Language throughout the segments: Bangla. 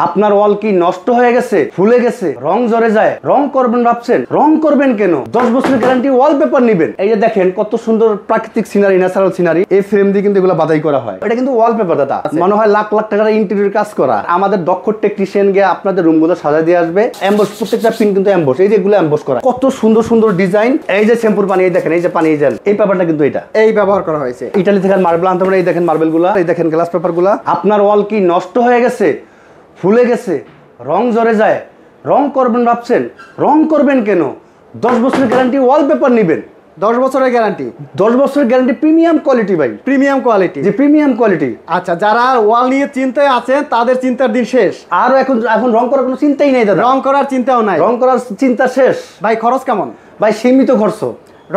আপনার ওয়াল কি নষ্ট হয়ে গেছে, ফুলে গেছে, রং ঝরে যায়, রং করবেন ভাবছেন? রং করবেন কেন? 10 বছরের গ্যারান্টি ওয়ালপেপার নেবেন। এই যে দেখেন কত সুন্দর প্রাকৃতিক সিনারি, ন্যাচারাল সিনারি। এই ফ্রেম দিয়ে কিন্তু এগুলো বাধাই করা হয়। এটা কিন্তু ওয়ালপেপার দাদা, মনে হয় লাখ লাখ টাকার ইন্টেরিয়র কাজ করা। আমাদের দক্ষ টেকনিশিয়ান গিয়ে আপনাদের রুমগুলো সাজায় দিয়ে আসবে। এমবস, প্রত্যেকটা পিন কিন্তু এমবস, এই যে এগুলো এমবস করা, কত সুন্দর সুন্দর ডিজাইন। এই যে শ্যাম্পুর পানি, এই দেখেন, এই যে পানি, এই পেপারটা কিন্তু এটা এই ব্যবহার করা হয়েছে। ইতালি থেকে মার্বেল আনতে পারে। এই দেখেন মার্বেল গুলা, এই দেখেন গ্লাস পেপার গুলা। আপনার ওয়াল কি নষ্ট হয়ে গেছে, ফুলে গেছে, রং ঝরে যায়, রং করবেন ভাবছেন? রং করবেন কেন? 10 বছরের গ্যারান্টি ওয়ালপেপার নেবেন। 10 বছরের গ্যারান্টি, 10 বছরের গ্যারান্টি, প্রিমিয়াম কোয়ালিটি ভাই, প্রিমিয়াম কোয়ালিটি। যে প্রিমিয়াম কোয়ালিটি। আচ্ছা, যারা ওয়াল নিয়ে চিন্তায় আছেন তাদের চিন্তার দিন শেষ। আর এখন রং করার কোনো চিন্তাই নেই দাদা, রং করার চিন্তাও নাই, রং করার চিন্তা শেষ। ভাই খরচ কেমন? ভাই সীমিত খরচ।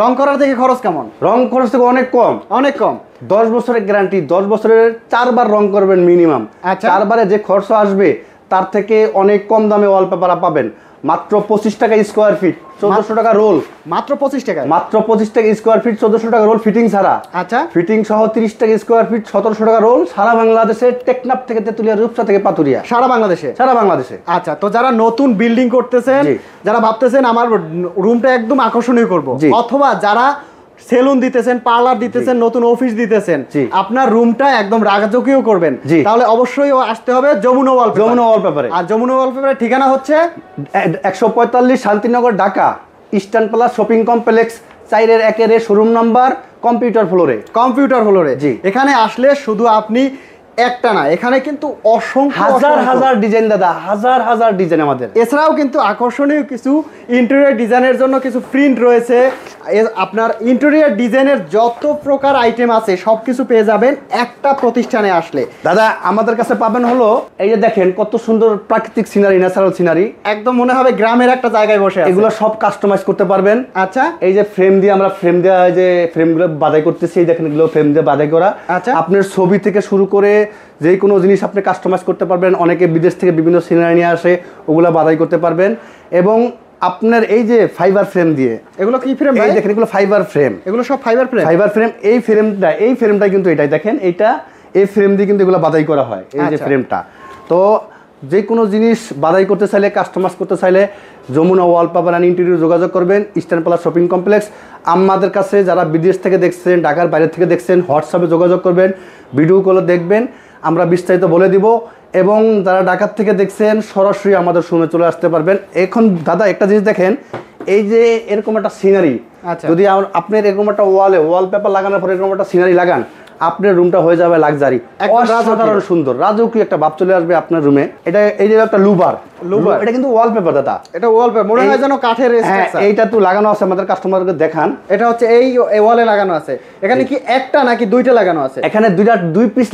রং করার থেকে খরচ কেমন? রং খরচ থেকে অনেক কম, অনেক কম। 10 বছরের গ্যারান্টি, 10 বছরের 4 বার রং করবেন মিনিমাম। আচ্ছা, 4 বারে যে খরচ আসবে তার থেকে অনেক কম দামে ওয়ালপেপার পাবেন। মাত্র 25 টাকা স্কোয়ার ফিট, 1400 টাকা রোল। মাত্র 25 টাকা? মাত্র 25 টাকা স্কোয়ার ফিট, 1400 টাকা রোল ফিটিং ছাড়া। আচ্ছা, ফিটিং সহ 30 টাকা স্কোয়ার ফিট, 1700 টাকা রোল। সারা বাংলাদেশে, টেকনাফ থেকে তেতুলিয়া, রূপসা থেকে পাতুরিয়া, সারা বাংলাদেশে। সারা বাংলাদেশে। আচ্ছা, তো যারা নতুন বিল্ডিং করতেছেন, যারা ভাবতেছেন আমার রুমটা একদম আকর্ষণীয় করব, অথবা যারা সেলুন দিতেছেন, পার্লার দিতেছেন, নতুন অফিস দিতেছেন, আপনার রুমটা একদম রাজকীয় করবেন, তাহলে অবশ্যই আসতে হবে যমুনা ওয়ালপেপারে। আর যমুনা ওয়ালপেপারের ঠিকানা হচ্ছে 145 Shantinagar, Dhaka, eastern plus shopping complex 4-1 showroom number, computer ফ্লোরে। জি, এখানে আসলে শুধু আপনি একটা না, এখানে কিন্তু অসংখ্য হাজার ডিজাইন দাদা, হাজার ডিজাইন আমাদের। এছাড়াও কিন্তু আকর্ষণীয় কিছু ইন্টেরিয়র ডিজাইনের জন্য কিছু প্রিন্ট রয়েছে। আপনার ইন্টেরিয়র ডিজাইনের যত প্রকার আইটেম আছে সবকিছু পেয়ে যাবেন একটা প্রতিষ্ঠানে আসলে। দাদা আমাদের কাছে পাবেন হলো, এই যে দেখেন কত সুন্দর প্রাকৃতিক সিনারি, ন্যাচারাল সিনারি, একদম মনে হবে গ্রামের একটা জায়গায় বসে আছে। এগুলো সব কাস্টমাইজ করতে পারবেন। আচ্ছা, এই যে ফ্রেম দিয়ে, আমরা ফ্রেম দিয়ে যে ফ্রেমগুলো বাধাই করতেছি, এই দেখেন এগুলো ফ্রেম দিয়ে বাধাই করা। আচ্ছা, আপনার ছবি থেকে শুরু করে যে কোনো জিনিস আপনি কাস্টমাইজ করতে পারবেন। অনেকে বিদেশ থেকে বিভিন্ন সিনারি নিয়ে আসে, ওগুলো বাধাই করতে পারবেন। এবং আপনার এই যে ফাইবার ফ্রেম দিয়ে, এগুলো কি ফ্রেম ভাই? এই দেখেন এগুলো ফাইবার ফ্রেম, এগুলো সব ফাইবার ফ্রেম। এই ফ্রেমটা কিন্তু এটাই দেখেন, এই ফ্রেম দিয়ে কিন্তু এগুলো বাধাই করা হয়। এই যে ফ্রেমটা, তো যে কোনো জিনিস বাধাই করতে চাইলে, কাস্টমাইজ করতে চাইলে যমুনা ওয়ালপেপার অ্যান্ড ইন্টেরিয়র যোগাযোগ করবেন, ইস্টার্ন প্লাস শপিং কমপ্লেক্স। আমাদের কাছে যারা বিদেশ থেকে দেখছেন, ঢাকার বাইরে থেকে দেখছেন, হোয়াটসঅ্যাপে যোগাযোগ করবেন, ভিডিও কলে দেখবেন, আমরা বিস্তারিত বলে দিব। এবং যারা ঢাকার থেকে দেখছেন সরাসরি আমাদের শোরুমে চলে আসতে পারবেন। এখন দাদা একটা জিনিস দেখেন, এই যে এরকম একটা সিনারি, যদি আপনার এরকম একটা ওয়ালপেপার লাগানোর পরে এরকম একটা সিনারি লাগান, আপনার রুমটা হয়ে যাবে লাক্সারি, অসাধারণ সুন্দর, রাজকীয় একটা ভাব চলে আসবে আপনার রুমে। এটা এই যে একটা লুবার, এটা কিন্তু ওয়ালপেপার দাদা, এটা ওয়ালপেপার মনে হয় যেন কাঠের। এইটা তো লাগানো আছে, আমাদের কাস্টমারকে দেখান। এটা হচ্ছে এই ওয়ালে লাগানো আছে। এখানে কি একটা নাকি দুইটা লাগানো আছে? এখানে দুই পিস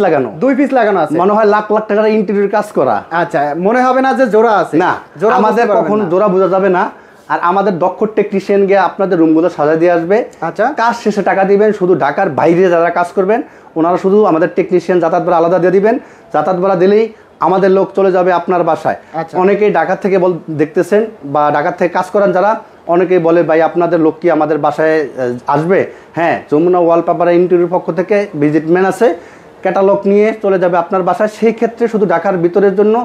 লাগানো আছে, মনে হয় লাখ লাখ টাকার ইন্টেরিয়র কাজ করা। আচ্ছা, মনে হবে না যে জোড়া আছে? না, আমাদের কখন জোড়া বোঝা যাবে না। আর আমাদের দক্ষ টেকনিশিয়ান গিয়ে আপনাদের রুমগুলো সাজায় দিয়ে আসবে। আচ্ছা, কাজ শেষে টাকা দিবেন। শুধু ঢাকার বাইরে যারা কাজ করবেন ওনারা শুধু আমাদের টেকনিশিয়ান যাতায়াত ভাড়া আলাদা দিয়ে দিবেন। যাতায়াত ভাড়া দিলেই আমাদের লোক চলে যাবে আপনার বাসায়। অনেকেই ঢাকা থেকে দেখতেছেন বা ঢাকা থেকে কাজ করেন যারা, অনেকেই বলে ভাই আপনাদের লোক কি আমাদের বাসায় আসবে? হ্যাঁ, যমুনা ওয়ালপেপার ইন্টেরিয়র পক্ষ থেকে ভিজিটম্যান আছে, ক্যাটালগ নিয়ে চলে যাবে আপনার বাসায়। সেই ক্ষেত্রে শুধু ঢাকার ভিতরের জন্য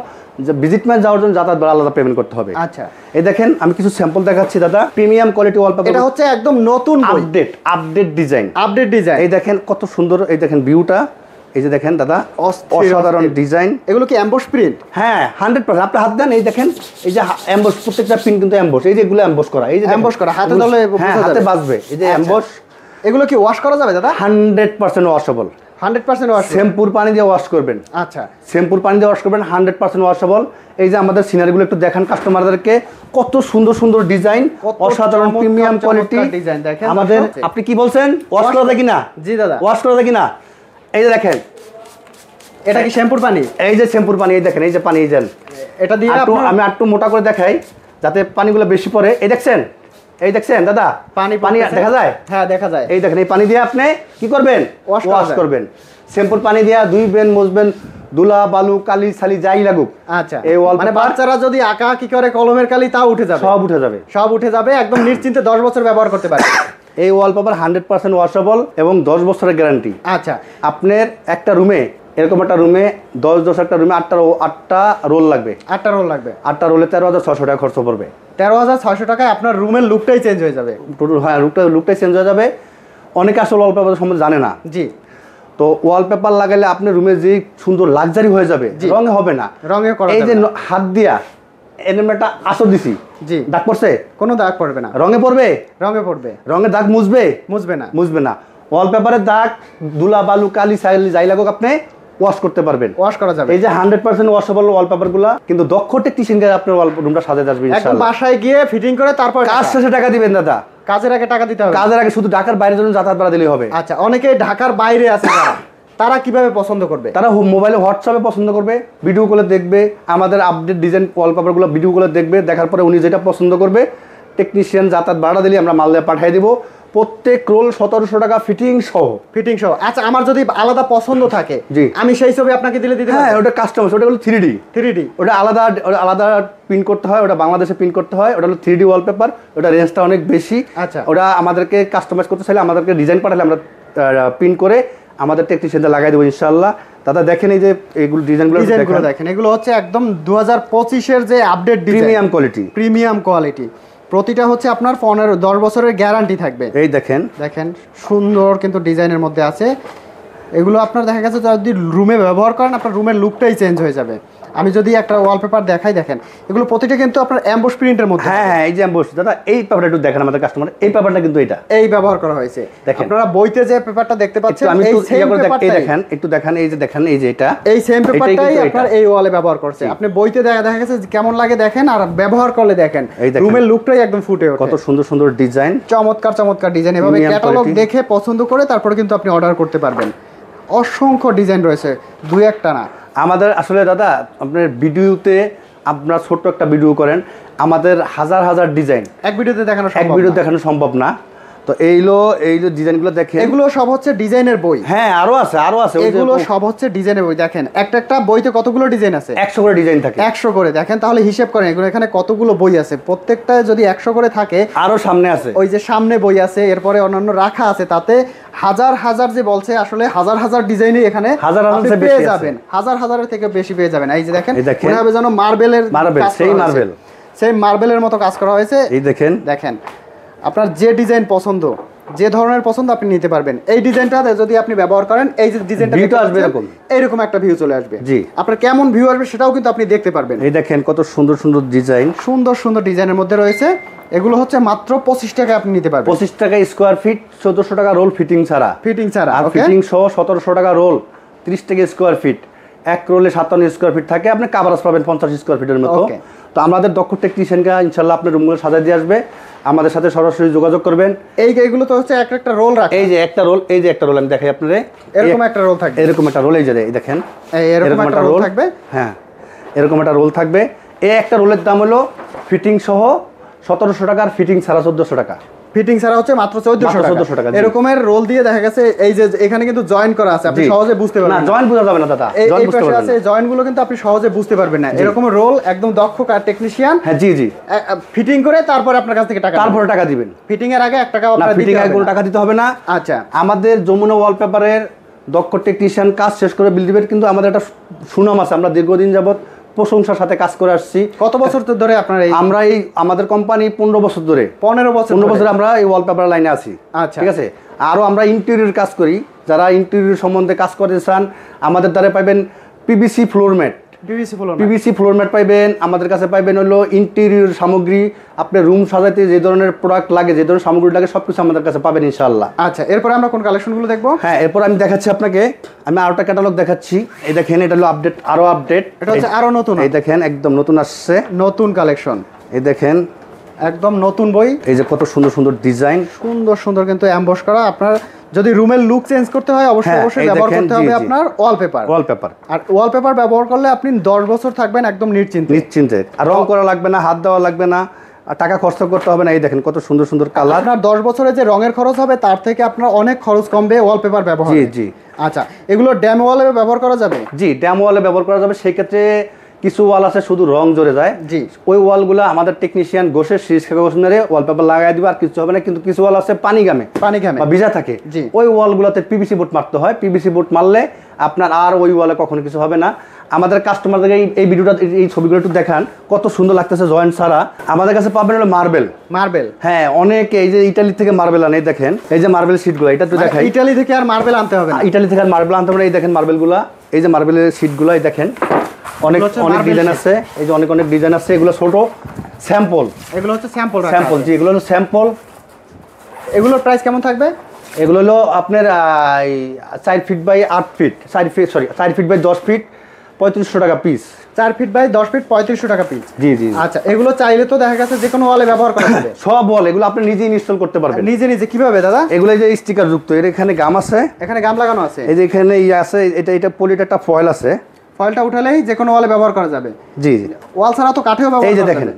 ভিজিটম্যান যাওয়ার জন্য যাতায়াত ভাড়া আলাদা পেমেন্ট করতে হবে। আচ্ছা, এই দেখেন আমি কিছু স্যাম্পল দেখাচ্ছি দাদা। প্রিমিয়াম কোয়ালিটি ওয়ালপেপার, এটা হচ্ছে একদম নতুন আপডেট ডিজাইন। এই দেখেন কত সুন্দর, এই দেখেন ভিউটা, এই যে দেখেন দাদা, অসাধারণ ডিজাইন। এগুলো কি এমবস প্রিন্ট? হ্যাঁ, 100%। আপনি হাত দেন, এই দেখেন এই যে এমবস, প্রত্যেকটা পিন কিন্তু এমবস। এই যে এগুলো এমবস করা, এই যে এমবস করা, হাতে ধরলে হাতে বাজবে। এই যে এমবস। এগুলো কি ওয়াশ করা যাবে দাদা? 100% ওয়াশেবল। 100% ওয়াশ, শ্যাম্পুর পানি দিয়ে ওয়াশ করবেন। আচ্ছা, শ্যাম্পুর পানি দিয়ে ওয়াশ করবেন, 100% ওয়াশেবল। এই যে আমাদের সিনারিগুলো একটু দেখান কাস্টমারদেরকে, কত সুন্দর সুন্দর ডিজাইন, অসাধারণ প্রিমিয়াম কোয়ালিটি ডিজাইন। দেখেন আমাদের, আপনি কি বলছেন ওয়াশ করা যায় কিনা? জি দাদা, ওয়াশ করা যায় কিনা? এই যে দেখেন, এটা কি শ্যাম্পুর পানি? এই যে শ্যাম্পুর পানি, এই দেখেন এই যে পানি, এই যে এটা দিয়ে আমি একটু মোটা করে দেখাই যাতে পানিগুলো বেশি পড়ে। এই দেখছেন দাদা, পানি দেখা যায়? হ্যাঁ, দেখা যায়। এই দেখেন, এই পানি দিয়ে আপনি কি করবেন? ওয়াশ করবেন। শ্যাম্পুর পানি দিয়ে ধুইবেন, মুছবেন, ধুলা বালু কালি সালি যাই লাগুক। আচ্ছা, এই মানে বাচ্চারা যদি আঁকা কি করে কলমের কালি, তাও উঠে যাবে, সব উঠে যাবে, একদম নিশ্চিন্তে 10 বছর ব্যবহার করতে পারবে। এই ওয়ালপেপার 100% ওয়াশেবল এবং 10 বছরের গ্যারান্টি। আচ্ছা, আপনার একটা রুমে এরকম একটা রুমে 10 একটা রুমে 8টা রোল লাগবে। 8টা রোল লাগবে। 8টা রোলে 13,600 টাকা খরচ পড়বে। 13,600 টাকায় আপনার রুমের লুকটাই চেঞ্জ হয়ে যাবে। হ্যাঁ, লুকটাই চেঞ্জ হয়ে যাবে। অনেকে আসলে ওয়ালপেপার সম্বন্ধে জানে না। জি। তো ওয়ালপেপার লাগালে আপনার রুমে যে সুন্দর লাক্সারি হয়ে যাবে, রঙে হবে না। রঙে করা এই যে হাত দিয়া এরকম একটা আসর দিছি, জি, দাগ পড়ছে? কোনো দাগ পড়বে না। রঙে পড়বে? রঙে পড়বে। রঙের দাগ মুছবে? মুছবে না। মুছবে না। ওয়ালপেপারের দাগ, ধুলা বালু কালি সাইলি যাই লাগুক আপনি ওয়াশ করতে পারবেন। ওয়াশ করা যাবে। এই যে 100% ওয়াশেবল ওয়ালপেপারগুলো কিন্তু দক্ষ টেকনিশিয়ান দিয়ে আপনার রুমটা সাজাতে আসবে ইনশাআল্লাহ। একদম বাসায় গিয়ে ফিটিং করে তারপর কাজ শেষে টাকা দিবেন দাদা। কাজের আগে টাকা দিতে হবে? কাজের আগে শুধু ঢাকার বাইরের জন্য যাতায়াত ভাড়া দিলেই হবে। আচ্ছা, অনেকে ঢাকার বাইরে আছে যারা, তারা কিভাবে পছন্দ করবে? তারা মোবাইলে হোয়াটসঅ্যাপে পছন্দ করবে, ভিডিও কলে দেখবে, আমাদের আপডেট ডিজাইন ওয়ালপেপারগুলো ভিডিও কলে দেখবে, দেখার পরে উনি যেটা পছন্দ করবে টেকনিশিয়ান যাতায়াত ভাড়া দিলে আমরা মাল দিয়ে পাঠিয়ে দিব। প্রত্যেক রোল 1700 টাকা ফিটিং সহ। ফিটিং সহ। আচ্ছা, আমার যদি আলাদা পছন্দ থাকে, জি, আমি সেই ছবি আপনাকে দিলে দিতে পারবো? হ্যাঁ, ওটা কাস্টমাইজ, ওটা হলো 3D। 3D ওটা আলাদা প্রিন্ট করতে হয়, ওটা বাংলাদেশে প্রিন্ট করতে হয়। ওটা হলো 3D ওয়ালপেপার, ওটা রেঞ্জটা অনেক বেশি। আচ্ছা, ওটা আমাদেরকে কাস্টমাইজ করতে চাইলে আমাদেরকে ডিজাইন পাঠালে আমরা প্রিন্ট করে আমাদের টেকনিশিয়ানটা লাগাই দেবো ইনশাআল্লাহ। দাদা দেখেন এই যে এগুলো ডিজাইনগুলো দেখেন, এগুলো হচ্ছে একদম 2025 এর যে আপডেট ডিজাইন, প্রিমিয়াম কোয়ালিটি। প্রতিটা হচ্ছে আপনার 10 বছরের গ্যারান্টি থাকবে। এই দেখেন সুন্দর কিন্তু ডিজাইনের মধ্যে আছে। এগুলো আপনার দেখা গেছে যদি রুমে ব্যবহার করেন আপনার রুমের লুকটাই চেঞ্জ হয়ে যাবে। আমি যদি একটা ওয়ালপেপার দেখাই, দেখেন এগুলো প্রতিটা কিন্তু আপনার এমবস প্রিন্টের মধ্যে। হ্যাঁ, এই যে এমবস। দাদা এই পেপারটা একটু দেখেন আমাদের কাস্টমার, এই পেপারটা কিন্তু এই ব্যবহার করা হয়েছে। আপনারা বইতে যে পেপারটা দেখতে পাচ্ছেন, এই সেম পেপারটাই দেখেন, একটু দেখেন, এই যে দেখেন, এই যে এটা এই সেম পেপারটাই আপনার এই ওয়ালে ব্যবহার করছে। আপনি বইতে দেখা গেছে কেমন লাগে দেখেন, আর ব্যবহার করলে দেখেন রুমের লুকটাই একদম ফুটে ওঠে। কত সুন্দর সুন্দর ডিজাইন, চমৎকার ডিজাইন। এভাবে ক্যাটালগ দেখে পছন্দ করে তারপরে কিন্তু আপনি অর্ডার করতে পারবেন। অসংখ্য ডিজাইন রয়েছে, দুই একটা না। আমাদের আসলে দাদা আপনার ভিডিওতে আপনারা ছোট্ট একটা ভিডিও করেন, আমাদের হাজার ডিজাইন এক ভিডিওতে দেখানো সম্ভব না। তো এই যে ডিজাইনগুলো দেখেন, এগুলো সব হচ্ছে ডিজাইনের বই। হ্যাঁ, আরো আছে এগুলো সব হচ্ছে ডিজাইনের বই। দেখেন একটা বইতে কতগুলো ডিজাইন আছে? 100 করে ডিজাইন থাকে। 100 করে। দেখেন তাহলে হিসাব করেন এগুলো এখানে কতগুলো বই আছে। প্রত্যেকটা যদি 100 করে থাকে, আরো সামনে আছে, ওই যে সামনে বই আছে, এরপরে অন্যান্য রাখা আছে, তাতে হাজার যে বলছে আসলে হাজার ডিজাইনই এখানে পেয়ে যাবেন। হাজারের থেকে বেশি পেয়ে যাবেন। এই যে দেখেন, মনে হবে যেন সেই মার্বেলের মতো কাজ করা হয়েছে। এই দেখেন আপনার যে ডিজাইন পছন্দ, যে ধরনের পছন্দ আপনি নিতে পারবেন। এই ডিজাইনটা যদি আপনি ব্যবহার করেন, এই যে ডিজাইনটা ভিউটা আসবে এরকম একটা ভিউ চলে আসবে। জি, আপনার কেমন ভিউ আসবে সেটাও কিন্তু আপনি দেখতে পারবেন। এই দেখেন কত সুন্দর ডিজাইন, সুন্দর ডিজাইনের মধ্যে রয়েছে। এগুলো হচ্ছে মাত্র 25 টাকায় আপনি নিতে পারবেন। 25 টাকা স্কোয়ার ফিট, 1400 টাকা রোল ফিটিং ছাড়া। আর ফিটিং সহ 1700 টাকা রোল, 30 টাকা স্কোয়ার ফিট। এক রোলে 57 স্কোয়ার ফিট থাকে, আপনি কাভারেজ পাবেন 50 স্কোয়ার ফিটের মতো। তো আমাদের দক্ষ টেকনিশিয়ানকে ইনশাআল্লাহ আপনার রুমগুলো সাজাই দিয়ে আসবে। আমাদের সাথে সরাসরি যোগাযোগ করবেন। এইগুলো তো হচ্ছে একটা রোল রাখা। এই যে একটা রোল আমি দেখাই আপনাদের। এরকম একটা রোল থাকবে, এরকম একটা রোল। এই যে দেখেন, এরকম একটা রোল থাকবে। হ্যাঁ, এরকম একটা রোল থাকবে। এই একটা রোলের দাম হলো ফিটিং সহ 1700 টাকা, আর ফিটিং ছাড়া 1400 টাকা। ফিটিং ছাড়া হচ্ছে মাত্র 1400 টাকা। এরকমের রোল দিয়ে দেখা গেছে এই যে এখানে কিন্তু জয়েন করা আছে, আপনি সহজে বুঝতে পারবেন না। জয়েন বোঝা যাবে না দাদা, এই পাশে আছে জয়েন গুলো কিন্তু আপনি সহজে বুঝতে পারবেন না। এরকম রোল একদম দক্ষ টেকনিশিয়ান, হ্যাঁ জি ফিটিং করে তারপর আপনার কাছ থেকে টাকা দিবেন। ফিটিং এর আগে 1 টাকা আপনার ফিটিং এর কোনো টাকা দিতে হবে না। আচ্ছা, আমাদের যমুনা ওয়ালপেপারের দক্ষ টেকনিশিয়ান কাজ শেষ করে বিল দিবেন। কিন্তু আমাদের একটা সুনাম আছে, আমরা দীর্ঘদিন যাবত প্রশংসার সাথে কাজ করে আসছি। কত বছর ধরে আপনার আমরা আমাদের কোম্পানি 15 বছর ধরে 15 বছর আমরা এই ওয়ালপেপার লাইনে আছি। আচ্ছা, ঠিক আছে। আরো আমরা ইন্টেরিয়র কাজ করি। যারা ইন্টেরিয়র সম্বন্ধে কাজ করতে চান আমাদের দ্বারা পাবেন পিভিসি ফ্লোর ম্যাট পাইবেন। আমাদের কাছে পাইবেন হলো ইন্টেরিয়র সামগ্রী, আপনার রুম সাজাতে যে ধরনের প্রোডাক্ট লাগে, যে ধরনের সামগ্রী লাগে সবকিছু আমাদের কাছে পাবেন ইনশাআল্লাহ। আচ্ছা, এরপরে আমরা কোন কালেকশনগুলো দেখবো? হ্যাঁ, এরপর আমি দেখাচ্ছি আপনাকে, আমি আরেকটা ক্যাটালগ দেখাচ্ছি। এই দেখেন, এটা হলো আপডেট, এটা হচ্ছে আরো নতুন। এই দেখেন, একদম নতুন আসছে, নতুন কালেকশন। এই দেখেন একদম নতুন বই। এই যে কত সুন্দর ডিজাইন, সুন্দর কিন্তু এমবস করা। আপনার যদি রুমের লুক চেঞ্জ করতে হয় অবশ্যই ব্যবহার করতে হবে আপনার ওয়ালপেপার। আর ওয়ালপেপার ব্যবহার করলে আপনি 10 বছর থাকবেন একদম নিশ্চিন্তে। আর রং করা লাগবে না, হাত দেওয়া লাগবে না, আর টাকা খরচ করতে হবে না। এই দেখেন কত সুন্দর কালার। আপনার 10 বছরে যে রঙের খরচ হবে তার থেকে আপনার অনেক খরচ কমবে ওয়ালপেপার ব্যবহার। জি। আচ্ছা, এগুলো ড্যাম ওয়ালে ব্যবহার করা যাবে? জি, ড্যাম ওয়ালে ব্যবহার করা যাবে। সেই ক্ষেত্রে কিছু ওয়াল আছে শুধু রং জড়ে যায়, জি ওই ওয়ালগুলো আমাদের টেকনিশিয়ান ঘষে সিরিজ কাগজে ওয়ালপেপার লাগাই দিবে, আর কিছু হবে না। কিন্তু কিছু ওয়াল আছে পানি গামে বা ভিজা থাকে, ওই ওয়ালগুলোতে পিভিসি বোর্ড মারতে হয়। পিভিসি বোর্ড মারলে আপনার আর ওই ওয়ালে কখনো কিছু হবে না। আমাদের কাস্টমারদেরকে এই ভিডিওটা, এই ছবিগুলো একটু দেখান, কত সুন্দর লাগতেছে জয়েন্ট ছাড়া। আমাদের কাছে পাবেন হলো মার্বেল। মার্বেল, হ্যাঁ, অনেকে এই যে ইতালি থেকে মার্বেল আনে, দেখেন এই যে মার্বেল শিটগুলো, এটা তো দেখাই, ইতালি থেকে আর মার্বেল আনতে হবে না, ইতালি থেকে আর মার্বেল আনতে হবে না। এই দেখেন মার্বেলগুলো, এই যে মার্বেলের শিটগুলো, এই দেখেন অনেক অনেক ডিজাইন আছে, এই যে অনেক অনেক ডিজাইন আছে। এগুলো ছোট স্যাম্পল, এগুলো হচ্ছে স্যাম্পল, স্যাম্পল, জি এগুলো হলো স্যাম্পল। এগুলোর প্রাইস কেমন থাকবে? এগুলো হলো আপনার 4 feet by 8 feet, 4 feet by 10 feet, 3500 টাকা পিস। 4 ফিট বাই 10 ফিট 3500 টাকা পিস। জি জি। আচ্ছা, এগুলো চাইলে তো দেখা গেছে যে কোনো ওয়ালে ব্যবহার করা যাবে। সব ওয়াল এগুলো আপনি নিজেই ইনস্টল করতে পারবেন। নিজে নিজে কিভাবে দাদা? এগুলো যে স্টিকার যুক্ত, এর এখানে গাম আছে, এখানে গাম লাগানো আছে, এই যে এখানে আছে, এটা পলির একটা ফয়েল আছে, ফয়েলটা উঠালেই যে কোনো ওয়ালে ব্যবহার করা যাবে। জি জি। ওয়াল ছাড়া তো কাঠেও ব্যবহার করা যাবে। এই যে দেখেন,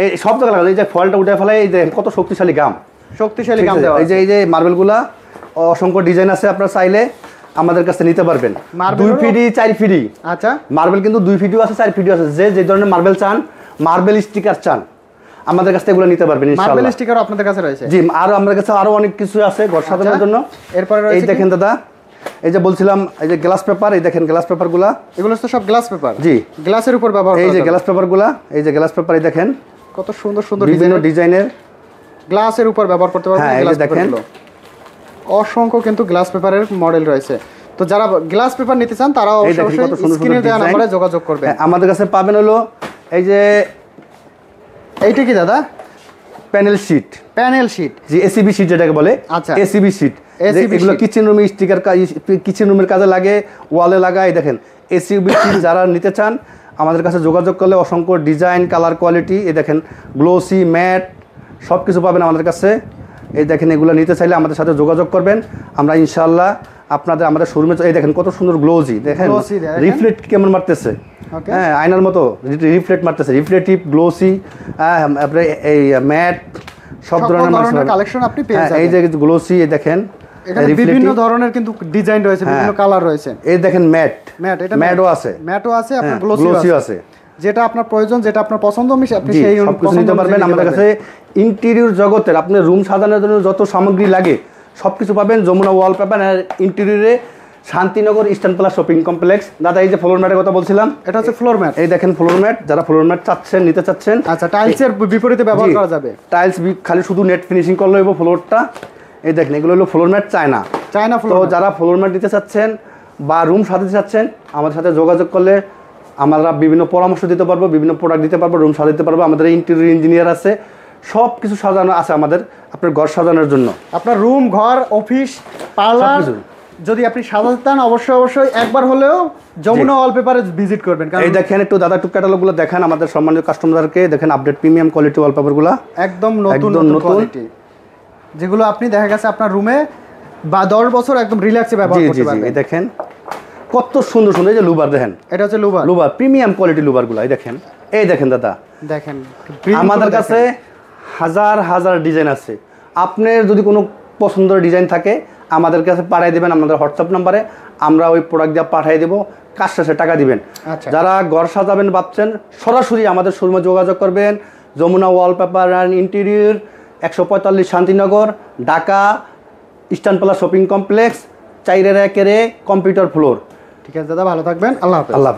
এই সব জায়গায় লাগানো, এই যে ফয়েলটা উঠে ফেলে, এই যে কত শক্তিশালী গাম, শক্তিশালী গাম দেওয়া। এই যে মার্বেলগুলা অসংখ্য ডিজাইন আছে, আপনারা চাইলে আমাদের কাছে নিতে পারবেন। 2 ফিটই 4 ফিটই। আচ্ছা, মার্বেল কিন্তু 2 ফিটও আছে, 4 ফিটও আছে। যে ধরনের মার্বেল চান, মার্বেল স্টিকার চান, আমাদের কাছে এগুলো নিতে পারবেন ইনশাআল্লাহ। মার্বেল স্টিকার আপনাদের কাছে রয়েছে? জি, আর আমাদের কাছে আরো অনেক কিছু আছে ঘর সাজানোর জন্য। এরপরে এই দেখেন দাদা, এই যে বলছিলাম, এই যে গ্লাস পেপার, এই দেখেন গ্লাস পেপারগুলা, এগুলো তো সব গ্লাস পেপার। জি, গ্লাসের উপর ব্যবহার করা। এই যে গ্লাস পেপারগুলা, এই যে গ্লাস পেপার, এই দেখেন কত সুন্দর সুন্দর বিভিন্ন ডিজাইনের গ্লাসের উপর ব্যবহার করতে পারবেন। হ্যাঁ, এই যে দেখেন অসংখ্য কিন্তু গ্লাস পেপারের মডেল রয়েছে। তো যারা গ্লাস পেপার নিতে চান তারা অবশ্যই স্ক্রিনে দেওয়া নম্বরে যোগাযোগ করবেন। আমাদের কাছে পাবেন হলো এই যে, এইটা কি দাদা? Panel sheet. প্যানেল শীট, জি, এসিবি শীট যেটাকে বলে। আচ্ছা, এসিবি শীট, এগুলো কিচেন রুমে স্টিকার, কিচেন রুমের কাজে লাগে, ওয়ালে লাগায়। দেখেন এসিবি শীট যারা নিতে চান আমাদের কাছে যোগাযোগ করলে অসংখ্য ডিজাইন, কালার, কোয়ালিটি, এই দেখেন গ্লোসি, ম্যাট সব কিছু পাবেন আমাদের কাছে। এই দেখেন এগুলো নিতে চাইলে আমাদের সাথে যোগাযোগ করবেন, আমরা ইনশাআল্লাহ আপনাদের আমাদের শোরুমে। এই দেখেন কত সুন্দর গ্লোসি, দেখেন রিফ্লেক্ট কেমন মারতেছে, হ্যাঁ আয়নার মতো রিফ্লেক্ট মারতেছে, রিফ্লেক্টিভ, গ্লোসি, এই ম্যাট, সব ধরনের কালেকশন আপনি পেয়ে যাবেন। এই যে গ্লোসি, এই দেখেন এখানে বিভিন্ন ধরনের কিন্তু ডিজাইন রয়েছে, বিভিন্ন কালার রয়েছে। এই দেখেন ম্যাট, এটা ম্যাটও আছে, আপনার গ্লোসিও আছে। যেটা আপনার প্রয়োজন, যেটা আপনার পছন্দ, আপনি সেই সবকিছু নিতে পারবেন আমাদের কাছে। ইন্টেরিয়র জগতের আপনার রুম সাজানোর জন্য যত সামগ্রী লাগে সবকিছু পাবেন যমুনা ওয়ালপেপার আর ইন্টেরিয়রে, Shantinagar eastern plus shopping complex. দাদা এই যে ফ্লোর ম্যাটের কথা বলছিলাম, এটা হচ্ছে ফ্লোর ম্যাট। এই দেখেন ফ্লোর ম্যাট, যারা ফ্লোর ম্যাট চাচ্ছেন, নিতে চাচ্ছেন, আচ্ছা, টাইলসের বিপরীতে ব্যবহার করা যাবে। টাইলস খালি শুধু নেট ফিনিশিং করলে হইব ফ্লোরটা। এই দেখেন এগুলো হলো ফ্লোর ম্যাট, চায়না ফ্লোর। তো যারা ফ্লোর ম্যাট নিতে চাচ্ছেন বা রুম সাজাতে চাচ্ছেন আমাদের সাথে যোগাযোগ করলে আমরা বিভিন্ন পরামর্শ দিতে পারবো, বিভিন্ন প্রোডাক্ট দিতে পারবো, রুম সাজাতে পারবো। আমাদের ইন্টেরিয়র ইঞ্জিনিয়ার আছে, সব কিছু সাজানো আছে আমাদের আপনার ঘর সাজানোর জন্য। আপনার রুম, ঘর, অফিস, পার্লার যদি আপনি সাজাতে চান অবশ্যই একবার হলেও যমুনা ওয়ালপেপারে ভিজিট করবেন। এই দেখেন একটু দাদা একটু ক্যাটালগুলো দেখেন আমাদের সম্মানিত কাস্টমারদেরকে, দেখেন আপডেট প্রিমিয়াম কোয়ালিটি ওয়ালপেপারগুলো, একদম নতুন কোয়ালিটি, যেগুলো আপনি দেখা গেছে আপনার রুমে বা 10 বছর একদম রিল্যাক্সে ব্যবহার করতে পারবেন। এই দেখেন কত সুন্দর সুন্দর, এই যে লুবার দেখেন, এটা হচ্ছে লুবার প্রিমিয়াম কোয়ালিটি লুবারগুলো। এই দেখেন দাদা, দেখেন আমাদের কাছে হাজার হাজার ডিজাইন আছে। আপনার যদি কোনো পছন্দের ডিজাইন থাকে আমাদের কাছে পাঠিয়ে দেবেন আমাদের হোয়াটসঅ্যাপ নাম্বারে, আমরা ওই প্রোডাক্ট দিয়ে পাঠিয়ে দেবো, কাজ শেষে টাকা দিবেন। যারা ঘর সাজাবেন ভাবছেন সরাসরি আমাদের শোরুমে যোগাযোগ করবেন। Jamuna wallpaper and interior, 145 Shantinagar, Dhaka, eastern plus shopping complex, 4-এর 1-এর কম্পিউটার ফ্লোর। ঠিক আছে দাদা, ভালো থাকবেন, আল্লাহ হাফেজ। আল্লাহ হাফেজ।